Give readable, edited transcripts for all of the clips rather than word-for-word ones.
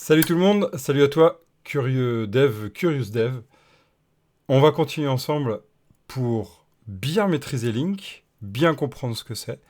Salut tout le monde, salut à toi, curieux dev, curious dev. On va continuer ensemble pour bien maîtriser Link, bien comprendre ce que c'est.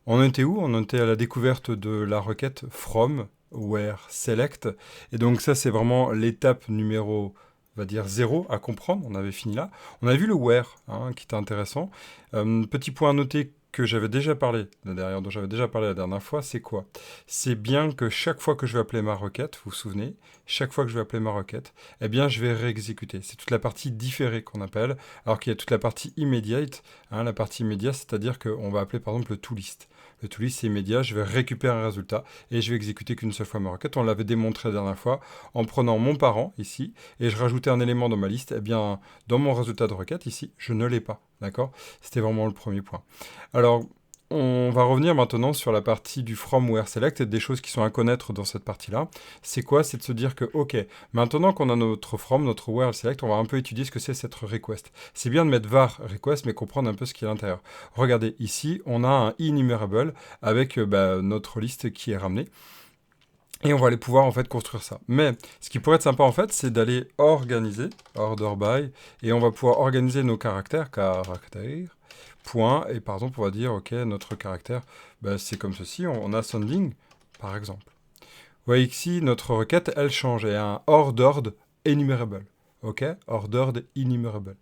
On en était où? On en était à la découverte de la requête from, where, select. Et donc ça, c'est vraiment l'étape numéro, on va dire, 0 à comprendre. On avait fini là. On a vu le where, hein, qui était intéressant. Petit point à noter que j'avais déjà parlé, dont j'avais déjà parlé la dernière fois, c'est quoi? C'est bien que chaque fois que je vais appeler ma requête, vous vous souvenez, chaque fois que je vais appeler ma requête, eh bien, je vais réexécuter. C'est toute la partie différée qu'on appelle, alors qu'il y a toute la partie immediate. Hein, la partie immédiate, c'est-à-dire qu'on va appeler par exemple le toList. Le toList, c'est immédiat, je vais récupérer un résultat et je vais exécuter qu'une seule fois ma requête. On l'avait démontré la dernière fois en prenant mon parent ici et je rajoutais un élément dans ma liste. Eh bien, dans mon résultat de requête ici, je ne l'ai pas. D'accord? C'était vraiment le premier point. Alors, on va revenir maintenant sur la partie du from where select et des choses qui sont à connaître dans cette partie-là. C'est quoi? C'est de se dire que, ok, maintenant qu'on a notre from, notre where select, on va un peu étudier ce que c'est cette request. C'est bien de mettre var request, mais comprendre un peu ce qui est à l'intérieur. Regardez, ici, on a un enumerable avec notre liste qui est ramenée. Et on va aller pouvoir en fait construire ça. Mais ce qui pourrait être sympa en fait, c'est d'aller organiser, order by, et on va pouvoir organiser nos caractères, point, et par exemple on va dire, ok, notre caractère, c'est comme ceci, on a ascending, par exemple. Vous voyez ici, notre requête, elle change, et un ordered enumerable. Ok, ordered enumerable.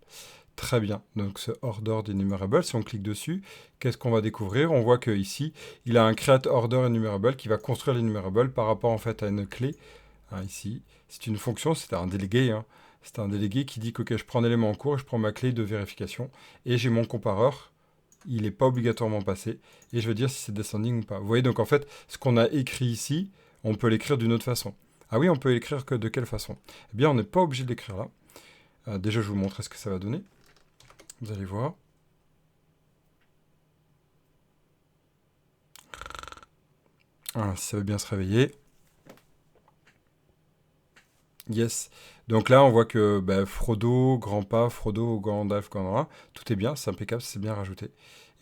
Très bien. Donc ce ordered enumerable, si on clique dessus, qu'est-ce qu'on va découvrir? On voit que ici, il a un create order enumerable qui va construire l'enumerable par rapport en fait à une clé. Hein, ici, c'est une fonction, c'est un délégué. Hein. C'est un délégué qui dit que ok, je prends un élément en cours, je prends ma clé de vérification et j'ai mon compareur. Il n'est pas obligatoirement passé et je veux dire si c'est descending ou pas. Vous voyez donc en fait, ce qu'on a écrit ici, on peut l'écrire d'une autre façon. Ah oui, on peut l'écrire que de quelle façon? Eh bien, on n'est pas obligé de l'écrire là. Déjà, je vous montrer ce que ça va donner. Vous allez voir. Voilà, si ça veut bien se réveiller. Yes. Donc là, on voit que Frodo, Grandpa, Frodo, Gandalf, Gandalf, tout est bien, c'est impeccable, c'est bien rajouté.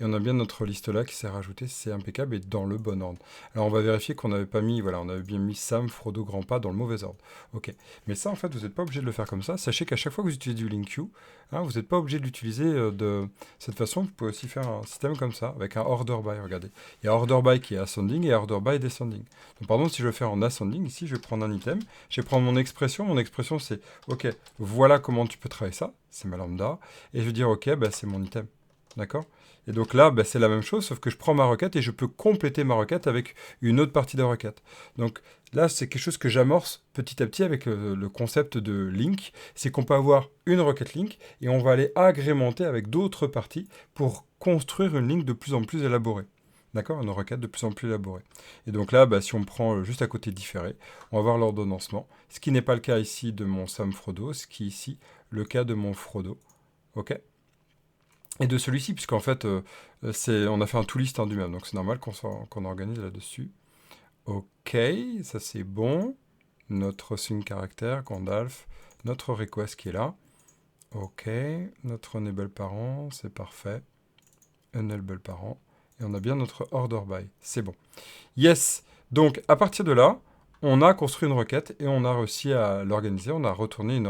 Et on a bien notre liste là qui s'est rajoutée, c'est impeccable et dans le bon ordre. Alors on va vérifier qu'on n'avait pas mis, voilà, on avait bien mis Sam, Frodo, Grandpa dans le mauvais ordre. Ok. Mais ça, en fait, vous n'êtes pas obligé de le faire comme ça. Sachez qu'à chaque fois que vous utilisez du link queue, hein, vous n'êtes pas obligé de l'utiliser de cette façon. Vous pouvez aussi faire un système comme ça, avec un order by, regardez. Il y a order by qui est ascending et order by descending. Donc par exemple, si je veux faire en ascending, ici, je vais prendre un item, je vais prendre mon expression. Mon expression, c'est OK, voilà comment tu peux travailler ça. C'est ma lambda. Et je vais dire OK, c'est mon item. D'accord? Et donc là, c'est la même chose, sauf que je prends ma requête et je peux compléter ma requête avec une autre partie de requête. Donc là, c'est quelque chose que j'amorce petit à petit avec le concept de link. C'est qu'on peut avoir une requête link et on va aller agrémenter avec d'autres parties pour construire une link de plus en plus élaborée. D'accord? Une requête de plus en plus élaborée. Et donc là, si on prend juste à côté différé, on va voir l'ordonnancement. Ce qui n'est pas le cas ici de mon Sam Frodo, ce qui est ici le cas de mon Frodo. OK? Et de celui-ci, puisqu'en fait, on a fait un toList du même, donc c'est normal qu'on organise là-dessus. OK, ça c'est bon. Notre string caractère, Gandalf, notre request qui est là. OK, notre enable parent, c'est parfait. Enable parent. Et on a bien notre order by. C'est bon. Yes. Donc, à partir de là, on a construit une requête et on a réussi à l'organiser. On a retourné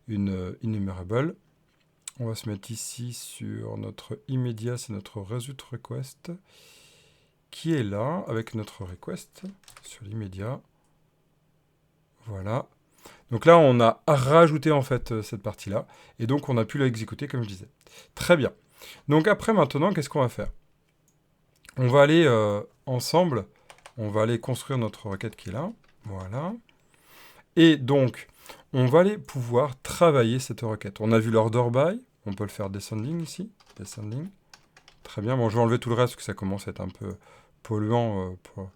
une enumerable. On va se mettre ici sur notre immédiat, c'est notre result request qui est là avec notre request sur l'immédiat. Voilà. Donc là, on a rajouté en fait cette partie-là et donc on a pu l'exécuter comme je disais. Très bien. Donc après, maintenant, qu'est-ce qu'on va faire? On va aller ensemble, on va aller construire notre requête qui est là. Voilà. Et donc, on va aller pouvoir travailler cette requête. On a vu l'order by, on peut le faire descending ici. Descending. Très bien. Bon, je vais enlever tout le reste, parce que ça commence à être un peu polluant pour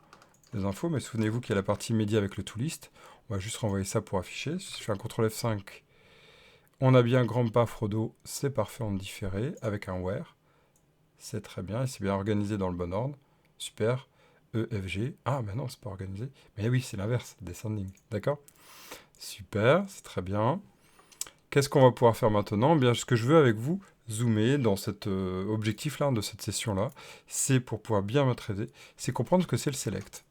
les infos. Mais souvenez-vous qu'il y a la partie média avec le toList. On va juste renvoyer ça pour afficher. Si je fais un CTRL F5, on a bien Grandpa Frodo, c'est parfait en différé, avec un where. C'est très bien, et c'est bien organisé dans le bon ordre. Super. E, F, G. Ah, mais non, c'est pas organisé. Mais oui, c'est l'inverse, descending. D'accord? Super, c'est très bien. Qu'est-ce qu'on va pouvoir faire maintenant? Bien, ce que je veux avec vous, zoomer dans cet objectif-là, de cette session-là, c'est pour pouvoir bien maîtriser, c'est comprendre ce que c'est le select.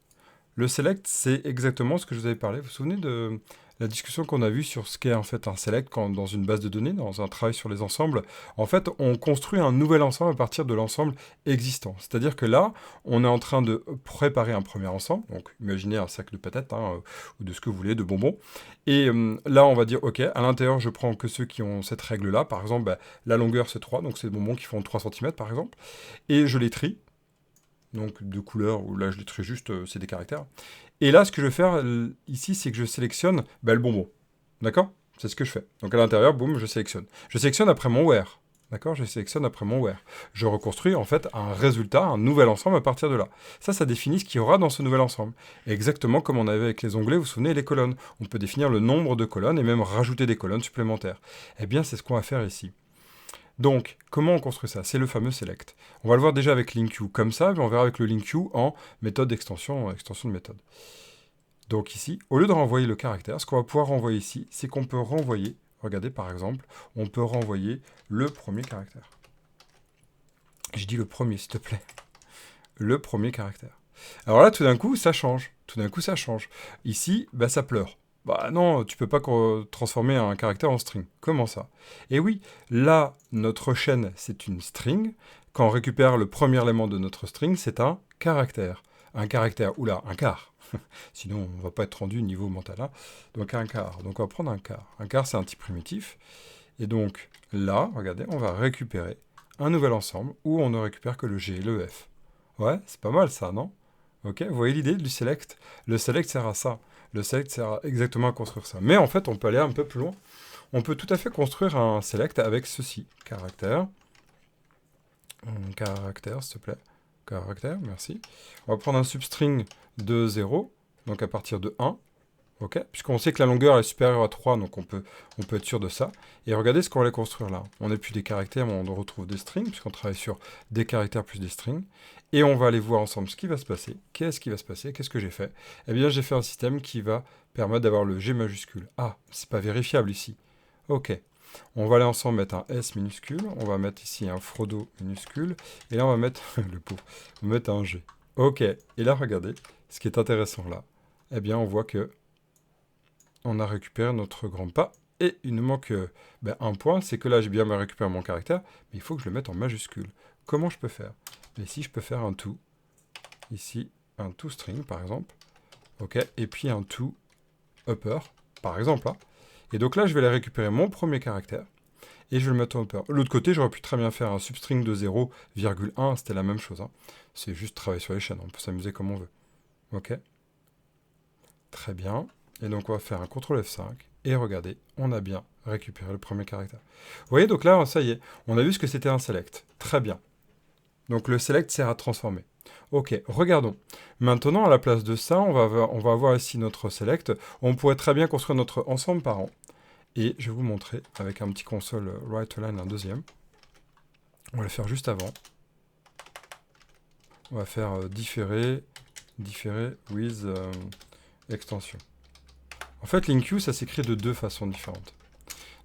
Le select, c'est exactement ce que je vous avais parlé. Vous vous souvenez de la discussion qu'on a vue sur ce qu'est en fait un select dans une base de données, dans un travail sur les ensembles? En fait, on construit un nouvel ensemble à partir de l'ensemble existant. C'est-à-dire que là, on est en train de préparer un premier ensemble. Donc, imaginez un sac de patates, ou de ce que vous voulez, de bonbons. Et là, on va dire, OK, à l'intérieur, je prends que ceux qui ont cette règle-là. Par exemple, la longueur, c'est 3, donc c'est des bonbons qui font 3 cm, par exemple. Et je les trie. Donc, de couleurs, ou là, je les trie juste, c'est des caractères. Et là, ce que je vais faire ici, c'est que je sélectionne le bonbon. D'accord? C'est ce que je fais. Donc à l'intérieur, boum, je sélectionne. Je sélectionne après mon where. D'accord? Je sélectionne après mon where. Je reconstruis en fait un résultat, un nouvel ensemble à partir de là. Ça définit ce qu'il y aura dans ce nouvel ensemble. Exactement comme on avait avec les onglets, vous vous souvenez, les colonnes. On peut définir le nombre de colonnes et même rajouter des colonnes supplémentaires. Eh bien, c'est ce qu'on va faire ici. Donc, comment on construit ça? C'est le fameux select. On va le voir déjà avec LinkQ comme ça, mais on verra avec le LinkQ en méthode d'extension, extension de méthode. Donc ici, au lieu de renvoyer le caractère, ce qu'on va pouvoir renvoyer ici, c'est qu'on peut renvoyer, regardez par exemple, on peut renvoyer le premier caractère. Je dis le premier, s'il te plaît. Le premier caractère. Alors là, tout d'un coup, ça change. Tout d'un coup, ça change. Ici, ça pleure. Bah non, tu peux pas transformer un caractère en string. Comment ça? Et oui, là, notre chaîne, c'est une string. Quand on récupère le premier élément de notre string, c'est un caractère. Un caractère, oula, un quart. Sinon, on ne va pas être rendu niveau mental. Hein. Donc un quart. Donc on va prendre un quart. Un quart, c'est un type primitif. Et donc là, regardez, on va récupérer un nouvel ensemble où on ne récupère que le G et le F. Ouais, c'est pas mal ça, non? Ok, vous voyez l'idée du select? Le select sert à ça. Le select sert à exactement à construire ça. Mais en fait, on peut aller un peu plus loin. On peut tout à fait construire un select avec ceci. Caractère. Caractère, s'il te plaît. Caractère, merci. On va prendre un substring de 0, donc à partir de 1. Ok, puisqu'on sait que la longueur est supérieure à 3, donc on peut être sûr de ça. Et regardez ce qu'on va aller construire là. On n'a plus des caractères, mais on retrouve des strings, puisqu'on travaille sur des caractères plus des strings. Et on va aller voir ensemble ce qui va se passer. Qu'est-ce qui va se passer? Qu'est-ce que j'ai fait? Eh bien, j'ai fait un système qui va permettre d'avoir le G majuscule. Ah, c'est pas vérifiable ici. Ok. On va aller ensemble mettre un S minuscule. On va mettre ici un Frodo minuscule. Et là, on va mettre, le pauvre, on va mettre un G. Ok. Et là, regardez, ce qui est intéressant là. Eh bien, on voit que on a récupéré notre grand pas, et il nous manque un point, c'est que là j'ai bien récupéré mon caractère, mais il faut que je le mette en majuscule. Comment je peux faire? Mais si je peux faire un to, ici, un to string par exemple, ok, et puis un to upper, par exemple, là. Et donc là je vais aller récupérer mon premier caractère, et je vais le mettre en upper. De l'autre côté, j'aurais pu très bien faire un substring de 0,1, c'était la même chose. Hein. C'est juste travailler sur les chaînes, on peut s'amuser comme on veut. Ok. Très bien. Et donc on va faire un CTRL F5, et regardez, on a bien récupéré le premier caractère. Vous voyez, donc là, ça y est, on a vu ce que c'était un select. Très bien. Donc le select sert à transformer. Ok, regardons. Maintenant, à la place de ça, on va avoir ici notre select. On pourrait très bien construire notre ensemble parent. Et je vais vous montrer avec un petit console write-line, un deuxième. On va le faire juste avant. On va faire différer with extension. En fait, LinkQ, ça s'écrit de deux façons différentes.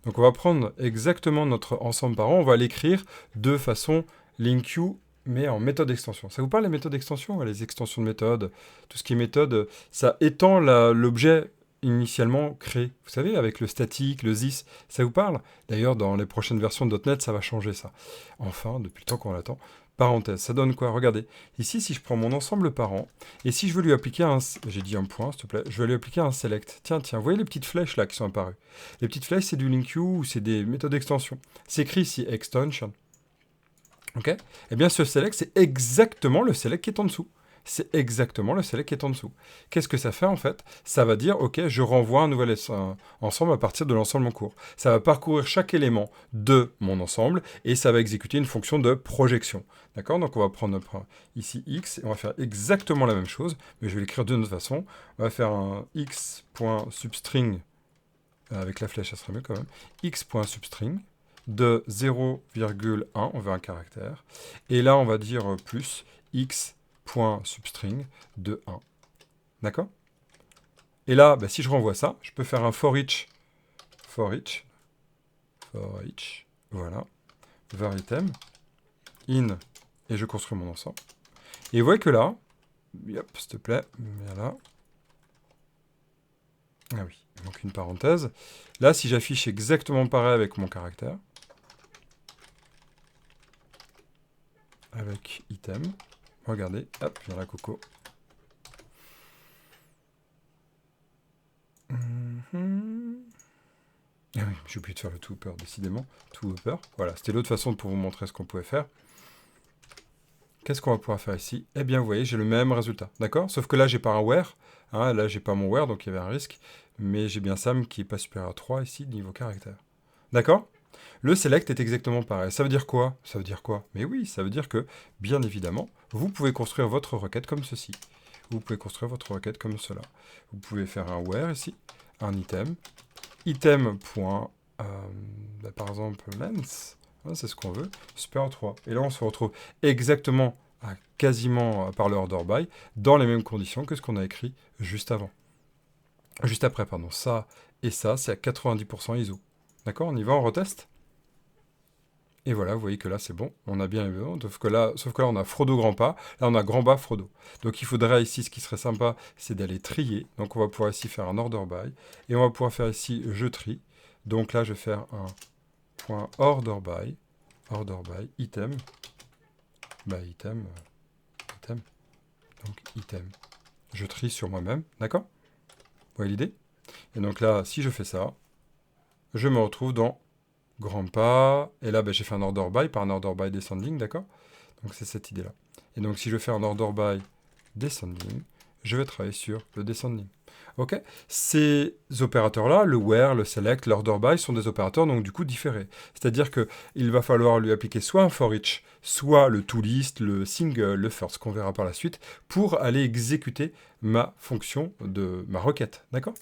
Donc on va prendre exactement notre ensemble parent, on va l'écrire de façon LinkQ, mais en méthode d'extension. Ça vous parle les méthodes d'extension? Les extensions de méthode, tout ce qui est méthode, ça étend l'objet initialement créé. Vous savez, avec le statique, le this, ça vous parle? D'ailleurs, dans les prochaines versions de .NET, ça va changer ça. Enfin, depuis le temps qu'on l'attend. Parenthèse, ça donne quoi? Regardez, ici, si je prends mon ensemble parent, et si je veux lui appliquer un... J'ai dit un point, s'il te plaît. Je vais lui appliquer un select. Tiens, vous voyez les petites flèches là qui sont apparues? Les petites flèches, c'est du LinkQ ou c'est des méthodes d'extension. C'est écrit ici, extension. Ok? Eh bien, ce select, c'est exactement le select qui est en dessous. C'est exactement le select qui est en dessous. Qu'est-ce que ça fait en fait? Ça va dire, ok, je renvoie un nouvel ensemble à partir de l'ensemble en cours. Ça va parcourir chaque élément de mon ensemble et ça va exécuter une fonction de projection. D'accord? Donc on va prendre ici x et on va faire exactement la même chose, mais je vais l'écrire de notre façon. On va faire un x.substring, avec la flèche ça serait mieux quand même, x.substring de 0,1, on veut un caractère, et là on va dire plus x.substring de 1. D'accord? Et là, si je renvoie ça, je peux faire un for each, voilà, var item, in, et je construis mon ensemble. Et vous voyez que là, hop, s'il te plaît, voilà, Ah oui, il manque une parenthèse. Là, si j'affiche exactement pareil avec mon caractère, avec item, regardez, hop, vient la coco. Ah oui, j'ai oublié de faire le to-upper, décidément. To-upper, voilà, c'était l'autre façon pour vous montrer ce qu'on pouvait faire. Qu'est-ce qu'on va pouvoir faire ici? Eh bien, vous voyez, j'ai le même résultat, d'accord? Sauf que là, j'ai pas un where, hein, là, j'ai pas mon where, donc il y avait un risque, mais j'ai bien Sam qui est pas supérieur à 3 ici, niveau caractère. D'accord? Le select est exactement pareil. Ça veut dire quoi? Ça veut dire quoi? Mais oui, ça veut dire que, bien évidemment, vous pouvez construire votre requête comme ceci. Vous pouvez construire votre requête comme cela. Vous pouvez faire un where ici, un item, item. Par exemple, length, hein, c'est ce qu'on veut, super 3. Et là, on se retrouve exactement, quasiment par le order by, dans les mêmes conditions que ce qu'on a écrit juste avant. Juste après, pardon. Ça et ça, c'est à 90% ISO. D'accord? On y va, on reteste? Et voilà, vous voyez que là, c'est bon. On a bien eu, sauf que là, on a Frodo grand pas. Là, on a grand bas Frodo. Donc, il faudrait ici, ce qui serait sympa, c'est d'aller trier. Donc, on va pouvoir ici faire un order by. Et on va pouvoir faire ici je trie. Donc là, je vais faire un point order by, item, item, item. Donc, item. Je trie sur moi-même. D'accord? Vous voyez l'idée? Et donc là, si je fais ça, je me retrouve dans grand pas. Et là, j'ai fait un order by par un order by descending, d'accord? Donc c'est cette idée-là. Et donc si je fais un order by descending, je vais travailler sur le descending. Ok? Ces opérateurs-là, le where, le select, l'order by, sont des opérateurs donc du coup différés. C'est-à-dire qu'il va falloir lui appliquer soit un for each, soit le toList, le single, le first, qu'on verra par la suite, pour aller exécuter ma fonction de ma requête. D'accord?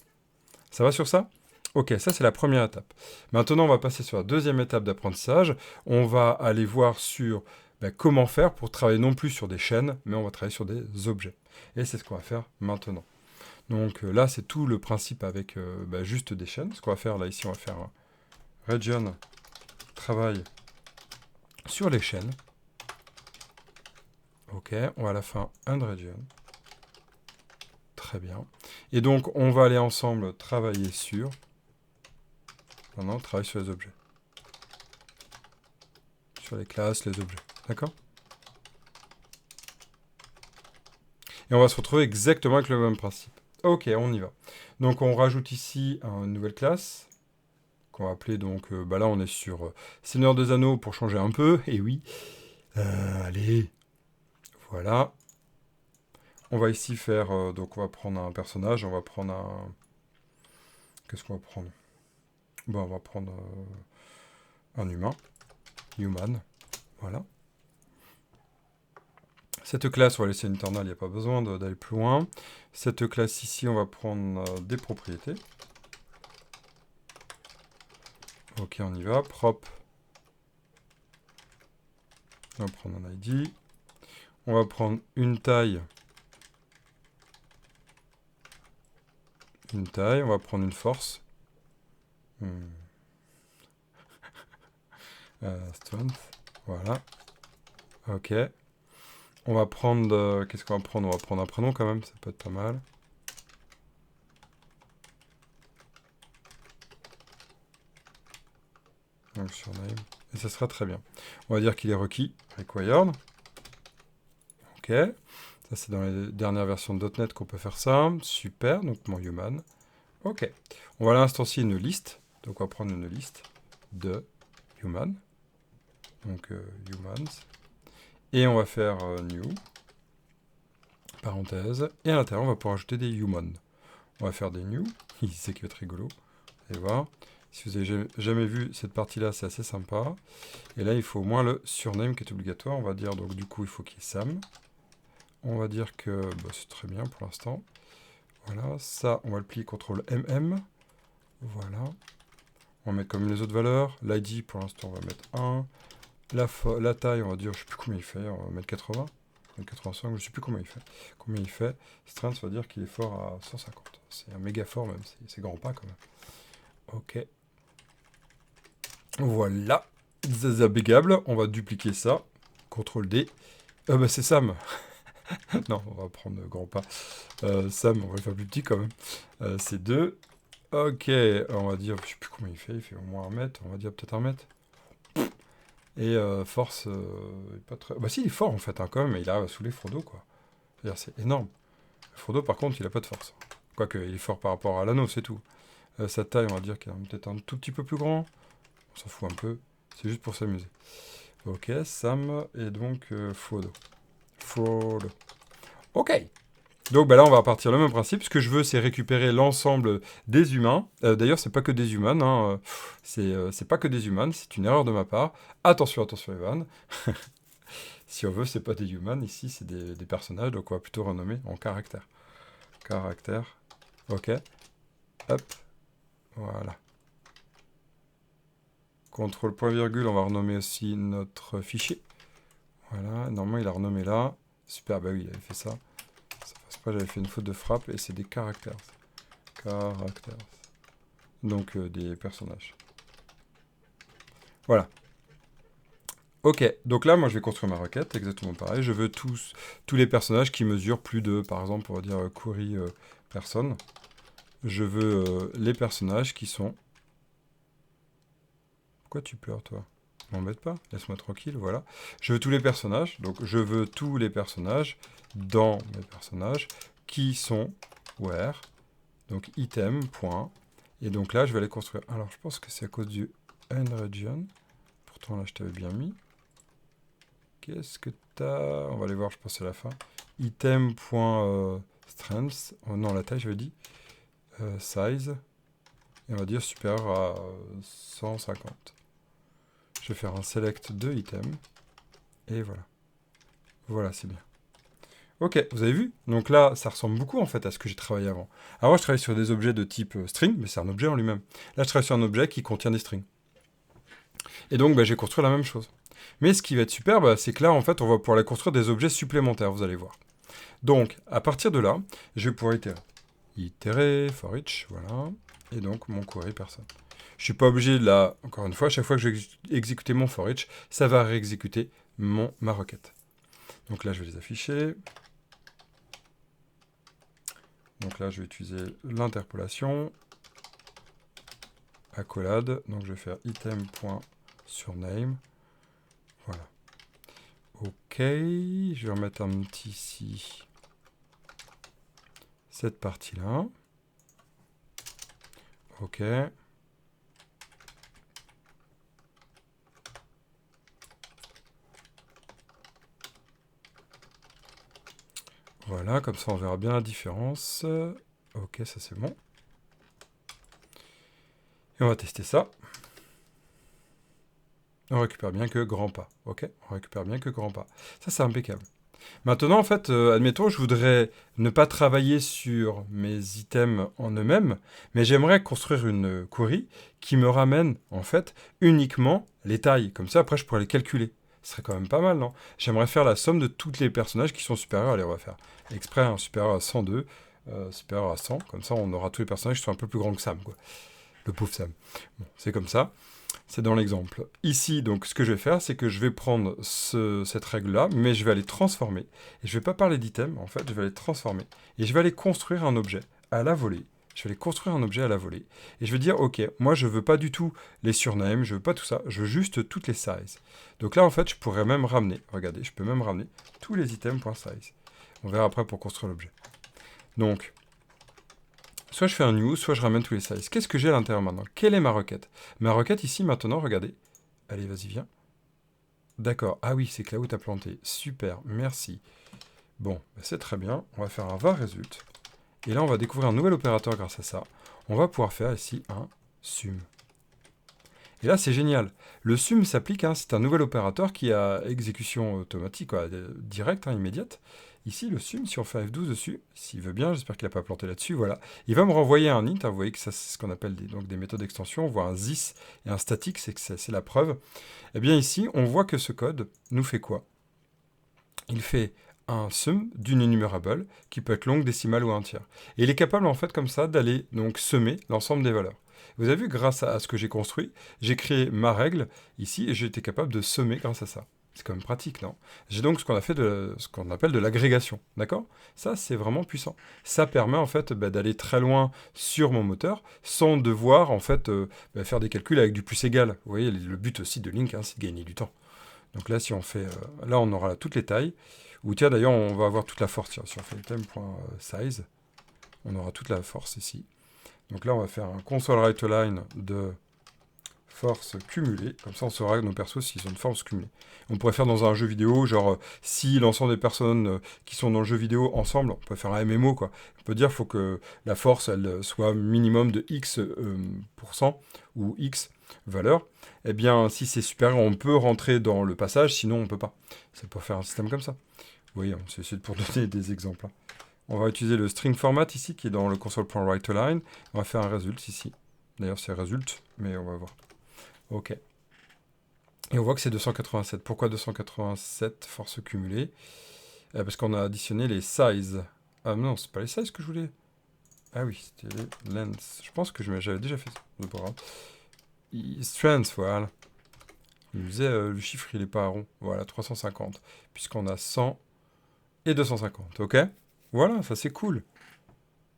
Ça va sur ça? Ok, ça c'est la première étape. Maintenant, on va passer sur la deuxième étape d'apprentissage. On va aller voir sur comment faire pour travailler non plus sur des chaînes, mais on va travailler sur des objets. Et c'est ce qu'on va faire maintenant. Donc là, c'est tout le principe avec juste des chaînes. Ce qu'on va faire là, ici, on va faire un region travail sur les chaînes. Ok, on va à la fin end region. Très bien. Et donc, on va aller ensemble travailler sur... Maintenant, on travaille sur les objets. Sur les classes, les objets. D'accord? Et on va se retrouver exactement avec le même principe. Ok, on y va. Donc, on rajoute ici une nouvelle classe qu'on va appeler donc... là, on est sur Seigneur des Anneaux pour changer un peu. Et oui. Allez. Voilà. On va ici faire... donc, on va prendre un personnage. On va prendre un... Qu'est-ce qu'on va prendre? On va prendre un humain. Human. Voilà. Cette classe, on va laisser une internal, il n'y a pas besoin d'aller plus loin. Cette classe ici, on va prendre des propriétés. Ok, on y va. Prop. On va prendre un ID. On va prendre une taille. Une taille. On va prendre une force. Strength. Voilà. Ok. On va prendre... Qu'est-ce qu'on va prendre? On va prendre un prénom quand même, ça peut être pas mal. Donc surname. Et ça sera très bien. On va dire qu'il est requis. Required. Ok. Ça, c'est dans les dernières versions de .NET qu'on peut faire ça. Super. Donc mon human. Ok. On va l'instancier une liste. Donc on va prendre une liste de human. Donc humans. Et on va faire new. Parenthèse. Et à l'intérieur, on va pouvoir ajouter des humans. On va faire des new. C'est qui va être rigolo. Vous allez voir. Si vous n'avez jamais vu cette partie-là, c'est assez sympa. Et là, il faut au moins le surname qui est obligatoire. On va dire, donc du coup, il faut qu'il y ait Sam. On va dire que c'est très bien pour l'instant. Voilà, ça, on va le plier CTRL MM. Voilà. On va mettre comme les autres valeurs. L'ID, pour l'instant, on va mettre 1. La taille, on va dire, je ne sais plus combien il fait. On va mettre 80. 85, je ne sais plus combien il fait. Combien il fait. Strength, ça va dire qu'il est fort à 150. C'est un méga fort même. C'est grand pas quand même. Ok. Voilà. Zabégable. On va dupliquer ça. CTRL D. C'est Sam. Non, on va prendre grand pas. Sam, on va le faire plus petit quand même. C'est 2. Ok, on va dire, je sais plus combien il fait au moins 1 mètre, on va dire peut-être 1 mètre. Et force, il est pas très... Bah si, il est fort en fait, hein, quand même, mais il arrive à saouler Frodo, quoi. C'est-à-dire, c'est énorme. Frodo, par contre, il a pas de force. Quoique, il est fort par rapport à l'anneau, c'est tout. Sa taille, on va dire qu'il est peut-être un tout petit peu plus grand. On s'en fout un peu, c'est juste pour s'amuser. Ok, Sam, et donc Frodo. Frodo. Ok. Donc bah là, on va repartir le même principe. Ce que je veux, c'est récupérer l'ensemble des humains. D'ailleurs, c'est pas que des humains. Hein. C'est pas que des humains. C'est une erreur de ma part. Attention, attention, Evan. Si on veut, c'est pas des humains. Ici, c'est des personnages. Donc, on va plutôt renommer en caractère. Caractère. Ok. Hop. Voilà. Contrôle point virgule. On va renommer aussi notre fichier. Voilà. Normalement, il a renommé là. Super. Bah oui, il avait fait ça. Ça passe pas. J'avais fait une faute de frappe et c'est des caractères. Caractères. Donc des personnages. Voilà. Ok, donc là, moi, je vais construire ma requête, exactement pareil. Je veux tous les personnages qui mesurent plus de, par exemple, on va dire query personne. Je veux les personnages qui sont... Pourquoi tu pleures, toi? M'embête pas, laisse-moi tranquille, voilà. Je veux tous les personnages, donc je veux tous les personnages dans mes personnages qui sont where, donc item, point. Et donc là, je vais les construire. Alors, je pense que c'est à cause du nRegion. Pourtant, là, je t'avais bien mis. Qu'est-ce que t'as? On va aller voir, je pense, à la fin. Item.strength. Oh non, la taille, je dit. Size. Et on va dire supérieur à 150. Je vais faire un select de item. Et voilà. Voilà, c'est bien. Ok, vous avez vu? Donc là, ça ressemble beaucoup en fait à ce que j'ai travaillé avant. Avant, je travaillais sur des objets de type string, mais c'est un objet en lui-même. Là, je travaille sur un objet qui contient des strings. Et donc, bah, j'ai construit la même chose. Mais ce qui va être super, bah, c'est que là, en fait, on va pouvoir aller construire des objets supplémentaires, vous allez voir. Donc, à partir de là, je vais pouvoir itérer. Itérer, for each, voilà. Et donc, mon query personne. Je ne suis pas obligé de là, encore une fois, à chaque fois que je vais exécuter mon for each, ça va réexécuter ma requête. Donc là, je vais les afficher. Donc là, je vais utiliser l'interpolation. Accolade. Donc je vais faire item.surname. Voilà. Ok. Je vais remettre un petit ici. Cette partie-là. Ok. Voilà, comme ça on verra bien la différence. Ok, ça c'est bon. Et on va tester ça. On récupère bien que grand pas. Ok, on récupère bien que grand pas. Ça c'est impeccable. Maintenant, en fait, admettons, je voudrais ne pas travailler sur mes items en eux-mêmes, mais j'aimerais construire une query qui me ramène, en fait, uniquement les tailles. Comme ça, après, je pourrais les calculer. Ce serait quand même pas mal, non? J'aimerais faire la somme de tous les personnages qui sont supérieurs. Allez, on va faire exprès, hein, supérieur à 102, supérieur à 100. Comme ça, on aura tous les personnages qui sont un peu plus grands que Sam, quoi. Le pauvre Sam. Bon, c'est comme ça. C'est dans l'exemple. Ici, donc, ce que je vais faire, c'est que je vais prendre cette règle-là, mais je vais aller transformer. Et je ne vais pas parler d'item, en fait, je vais aller transformer. Et je vais aller construire un objet à la volée. Je vais aller construire un objet à la volée. Et je vais dire, ok, moi, je ne veux pas du tout les surnames, je ne veux pas tout ça, je veux juste toutes les sizes. Donc là, en fait, je pourrais même ramener, regardez, je peux même ramener tous les items.size. On verra après pour construire l'objet. Donc, soit je fais un new, soit je ramène tous les sizes. Qu'est-ce que j'ai à l'intérieur maintenant? Quelle est ma requête? Ma requête ici, maintenant, regardez. Allez, vas-y, viens. D'accord. Ah oui, c'est que là où tu as planté. Super, merci. Bon, bah c'est très bien. On va faire un var result. Et là, on va découvrir un nouvel opérateur grâce à ça. On va pouvoir faire ici un sum. Et là, c'est génial. Le sum s'applique, hein, c'est un nouvel opérateur qui a exécution automatique, quoi, directe, hein, immédiate. Ici, le sum, si on fait F12 dessus, s'il veut bien, j'espère qu'il n'a pas planté là-dessus, voilà. Il va me renvoyer un int, hein, vous voyez que ça, c'est ce qu'on appelle donc des méthodes d'extension. On voit un this et un static, c'est que c'est la preuve. Eh bien ici, on voit que ce code nous fait quoi? Il fait un sum d'une enumerable qui peut être longue, décimale ou entière. Et il est capable en fait comme ça d'aller donc semer l'ensemble des valeurs. Vous avez vu, grâce à ce que j'ai construit, j'ai créé ma règle ici et j'ai été capable de semer grâce à ça. C'est quand même pratique, non? J'ai donc ce qu'on appelle de l'agrégation, d'accord? Ça, c'est vraiment puissant. Ça permet en fait d'aller très loin sur mon moteur sans devoir en fait faire des calculs avec du plus égal. Vous voyez, le but aussi de Link, hein, c'est de gagner du temps. Donc là, si on fait, là, on aura toutes les tailles. Ou tiens, d'ailleurs, on va avoir toute la force. Tiens, si on fait item.size, on aura toute la force ici. Donc là, on va faire un console write line de force cumulée. Comme ça, on saura que nos persos s'ils ont une force cumulée. On pourrait faire dans un jeu vidéo, genre, si l'ensemble des personnes qui sont dans le jeu vidéo ensemble, on peut faire un MMO, quoi. On peut dire qu'il faut que la force, elle soit minimum de X % ou X valeur. Eh bien, si c'est supérieur, on peut rentrer dans le passage, sinon on peut pas. C'est pour faire un système comme ça. Vous voyez, c'est pour donner des exemples. Hein. On va utiliser le string format ici, qui est dans le console.writeLine. On va faire un result ici. D'ailleurs, c'est result, mais on va voir. OK. Et on voit que c'est 287. Pourquoi 287 force cumulée? Parce qu'on a additionné les sizes. Ah non, c'est pas les sizes que je voulais. Ah oui, c'était les lengths. Je pense que j'avais déjà fait ça. C'est pas grave. Strength, voilà. Il me disait, le chiffre, il est pas rond. Voilà, 350. Puisqu'on a 100 et 250. OK? Voilà, ça c'est cool.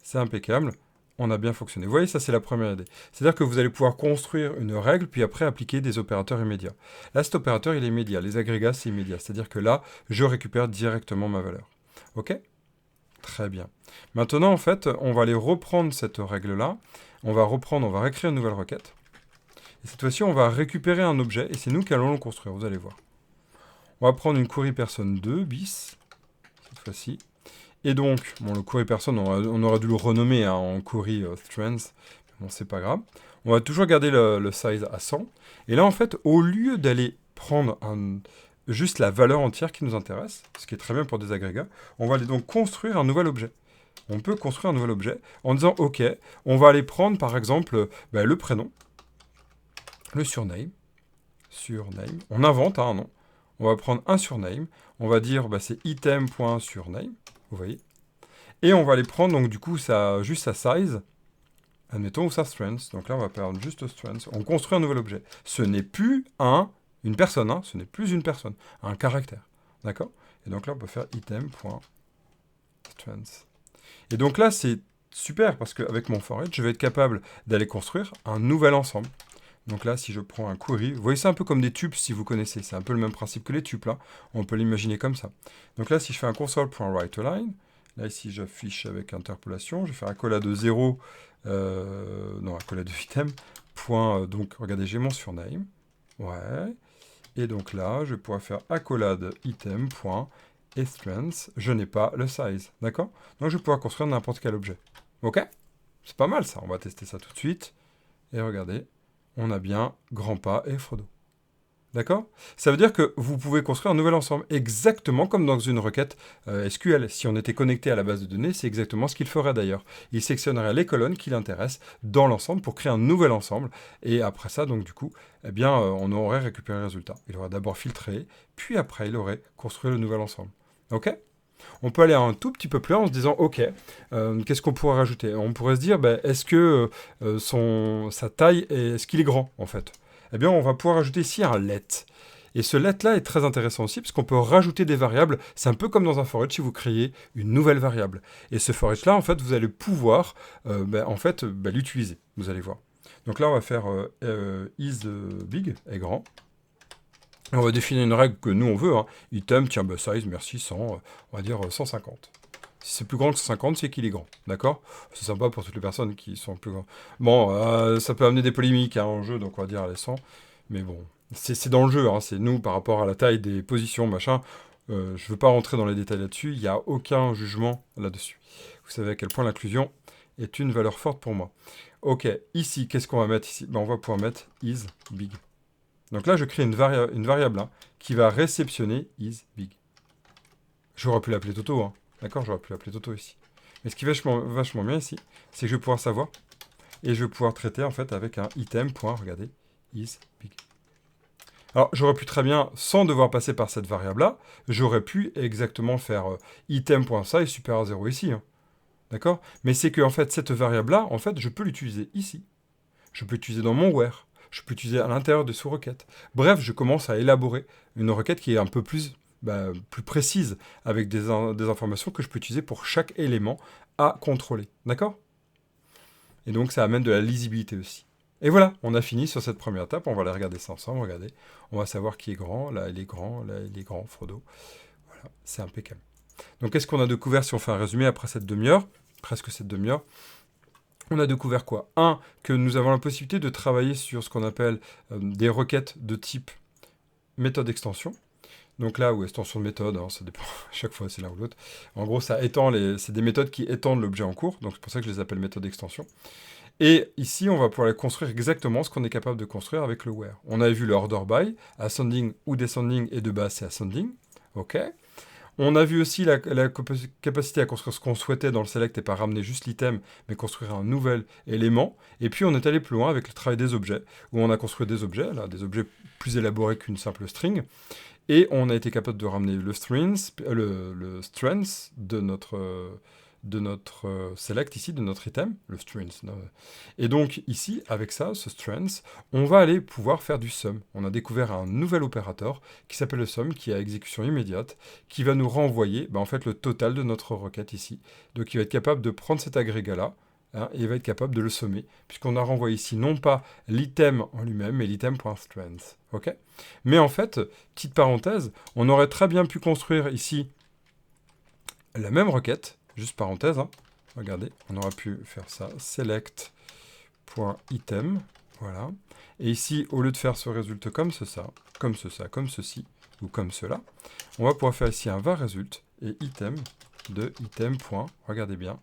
C'est impeccable. On a bien fonctionné. Vous voyez, ça c'est la première idée. C'est-à-dire que vous allez pouvoir construire une règle, puis après appliquer des opérateurs immédiats. Là, cet opérateur, il est immédiat. Les agrégats, c'est immédiat. C'est-à-dire que là, je récupère directement ma valeur. OK? Très bien. Maintenant, en fait, on va aller reprendre cette règle-là. On va réécrire une nouvelle requête. Et cette fois-ci, on va récupérer un objet, et c'est nous qui allons le construire, vous allez voir. On va prendre une query person 2, bis, cette fois-ci. Et donc, bon, le query person, on aurait dû le renommer hein, en query strength. Bon, c'est pas grave. On va toujours garder le size à 100. Et là, en fait, au lieu d'aller prendre juste la valeur entière qui nous intéresse, ce qui est très bien pour des agrégats, on va aller donc construire un nouvel objet. On peut construire un nouvel objet en disant, OK, on va aller prendre, par exemple, le prénom, le surname. On invente un nom. On va prendre un surname. On va dire, c'est item.surname. Vous voyez. Et on va aller prendre, donc du coup, juste sa size, admettons, ou sa strength. Donc là, on va prendre juste strength. On construit un nouvel objet. Ce n'est plus une personne, hein, ce n'est plus une personne, un caractère. D'accord? Et donc là, on peut faire item.strength. Et donc là, c'est super, parce qu'avec mon for each, je vais être capable d'aller construire un nouvel ensemble. Donc là, si je prends un query, vous voyez, c'est un peu comme des tuples, si vous connaissez. C'est un peu le même principe que les tuples, là. On peut l'imaginer comme ça. Donc là, si je fais un console.writeLine, là, ici, j'affiche avec interpolation. Je vais faire accolade de 0, accolade de item, donc, regardez, j'ai mon surname. Ouais. Et donc là, je pourrais faire accolade item.strength. Je n'ai pas le size. D'accord? Donc, je vais pouvoir construire n'importe quel objet. OK? C'est pas mal, ça. On va tester ça tout de suite. Et regardez. On a bien grand pas et Frodo. D'accord? Ça veut dire que vous pouvez construire un nouvel ensemble, exactement comme dans une requête SQL. Si on était connecté à la base de données, c'est exactement ce qu'il ferait d'ailleurs. Il sectionnerait les colonnes qui l'intéressent dans l'ensemble pour créer un nouvel ensemble. Et après ça, donc du coup, on aurait récupéré le résultat. Il aurait d'abord filtré, puis après, il aurait construit le nouvel ensemble. OK? On peut aller un tout petit peu plus loin en se disant, OK, qu'est-ce qu'on pourrait rajouter? On pourrait se dire, est-ce que sa taille, est-ce qu'il est grand, en fait? Eh bien, on va pouvoir ajouter ici un let. Et ce let-là est très intéressant aussi, parce qu'on peut rajouter des variables. C'est un peu comme dans un for each si vous créez une nouvelle variable. Et ce for each-là, en fait, vous allez pouvoir l'utiliser. Vous allez voir. Donc là, on va faire isBig, est grand. On va définir une règle que nous on veut. Hein. Item, tiens, size, merci, 100, on va dire 150. Si c'est plus grand que 150, c'est qu'il est grand. D'accord? C'est sympa pour toutes les personnes qui sont plus grandes. Bon, ça peut amener des polémiques hein, en jeu, donc on va dire les 100. Mais bon, c'est dans le jeu. Hein, c'est nous par rapport à la taille des positions, machin. Je ne veux pas rentrer dans les détails là-dessus. Il n'y a aucun jugement là-dessus. Vous savez à quel point l'inclusion est une valeur forte pour moi. Ok, ici, qu'est-ce qu'on va mettre ici? On va pouvoir mettre isBig. Donc là, je crée une variable hein, qui va réceptionner isBig. J'aurais pu l'appeler Toto, hein. D'accord? J'aurais pu l'appeler Toto ici. Mais ce qui est vachement bien ici, c'est que je vais pouvoir savoir, et je vais pouvoir traiter en fait avec un item. Regardez, isBig. Alors, j'aurais pu très bien, sans devoir passer par cette variable-là, j'aurais pu exactement faire item.size supérieur à 0 ici. Hein. D'accord? Mais c'est que en fait, cette variable-là, en fait, je peux l'utiliser ici. Je peux l'utiliser dans mon where. je peux utiliser à l'intérieur des sous-requêtes. Bref, je commence à élaborer une requête qui est un peu plus précise, avec des informations que je peux utiliser pour chaque élément à contrôler. D'accord? Et donc, ça amène de la lisibilité aussi. Et voilà, on a fini sur cette première étape. On va aller regarder ça ensemble. Regardez, on va savoir qui est grand. Là, il est grand. Là, il est grand, Frodo. Voilà, c'est impeccable. Donc, qu'est-ce qu'on a découvert si on fait un résumé après cette demi-heure? Presque cette demi-heure. On a découvert quoi? Un, que nous avons la possibilité de travailler sur ce qu'on appelle des requêtes de type méthode extension. Donc là, ou extension de méthode, hein, ça dépend, à chaque fois c'est l'un ou l'autre. En gros, c'est des méthodes qui étendent l'objet en cours, donc c'est pour ça que je les appelle méthodes d'extension. Et ici, on va pouvoir les construire exactement ce qu'on est capable de construire avec le where. On avait vu le order by, ascending ou descending, et de base c'est ascending. Ok. On a vu aussi la capacité à construire ce qu'on souhaitait dans le select et pas ramener juste l'item, mais construire un nouvel élément. Et puis on est allé plus loin avec le travail des objets, où on a construit des objets, là, des objets plus élaborés qu'une simple string. Et on a été capable de ramener le strength de notre select ici, de notre item, le strength. Et donc ici, avec ça, ce strength, on va aller pouvoir faire du sum. On a découvert un nouvel opérateur qui s'appelle le sum, qui a exécution immédiate, qui va nous renvoyer en fait, le total de notre requête ici. Donc il va être capable de prendre cet agrégat-là, hein, et il va être capable de le sommer, puisqu'on a renvoyé ici non pas l'item en lui-même, mais l'item.strength. Ok? Mais en fait, petite parenthèse, on aurait très bien pu construire ici la même requête, juste parenthèse, hein. Regardez, on aurait pu faire ça, select.item, voilà. Et ici, au lieu de faire ce résultat comme ça, comme ceci, ou comme cela, on va pouvoir faire ici un var result, et item de item. Regardez bien,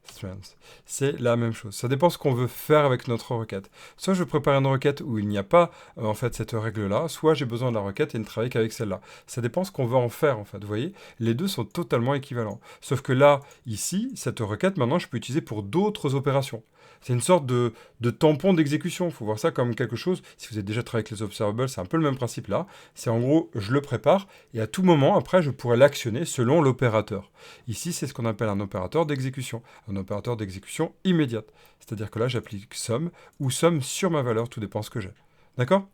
strength. C'est la même chose. Ça dépend ce qu'on veut faire avec notre requête. Soit je prépare une requête où il n'y a pas en fait cette règle-là, soit j'ai besoin de la requête et ne travailler qu'avec celle-là. Ça dépend ce qu'on veut en faire en fait. Vous voyez, les deux sont totalement équivalents. Sauf que là, ici, cette requête, maintenant, je peux utiliser pour d'autres opérations. C'est une sorte de tampon d'exécution. Il faut voir ça comme quelque chose. Si vous avez déjà travaillé avec les observables, c'est un peu le même principe là. C'est en gros, je le prépare et à tout moment, après, je pourrais l'actionner selon l'opérateur. Ici, c'est ce qu'on appelle un opérateur d'exécution. Un opérateur d'exécution immédiate. C'est-à-dire que là, j'applique sum ou sum sur ma valeur, tout dépend ce que j'ai. D'accord?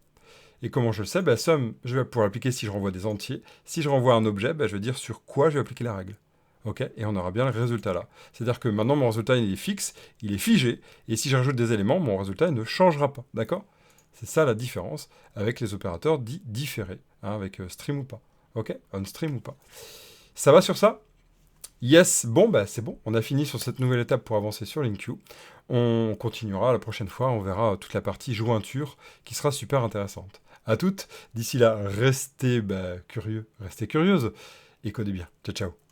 Et comment je le sais? Sum, je vais pouvoir l'appliquer si je renvoie des entiers. Si je renvoie un objet, je vais dire sur quoi je vais appliquer la règle. Ok, et on aura bien le résultat là. C'est-à-dire que maintenant, mon résultat, il est fixe, il est figé, et si je rajoute des éléments, mon résultat il ne changera pas. D'accord? C'est ça la différence avec les opérateurs dits différés, hein, avec stream ou pas. Ok? On stream ou pas. Ça va sur ça? Yes, bon, c'est bon. On a fini sur cette nouvelle étape pour avancer sur LinQ. On continuera la prochaine fois, on verra toute la partie jointure qui sera super intéressante. À toutes, d'ici là, restez curieux, restez curieuse et codez bien. Ciao, ciao.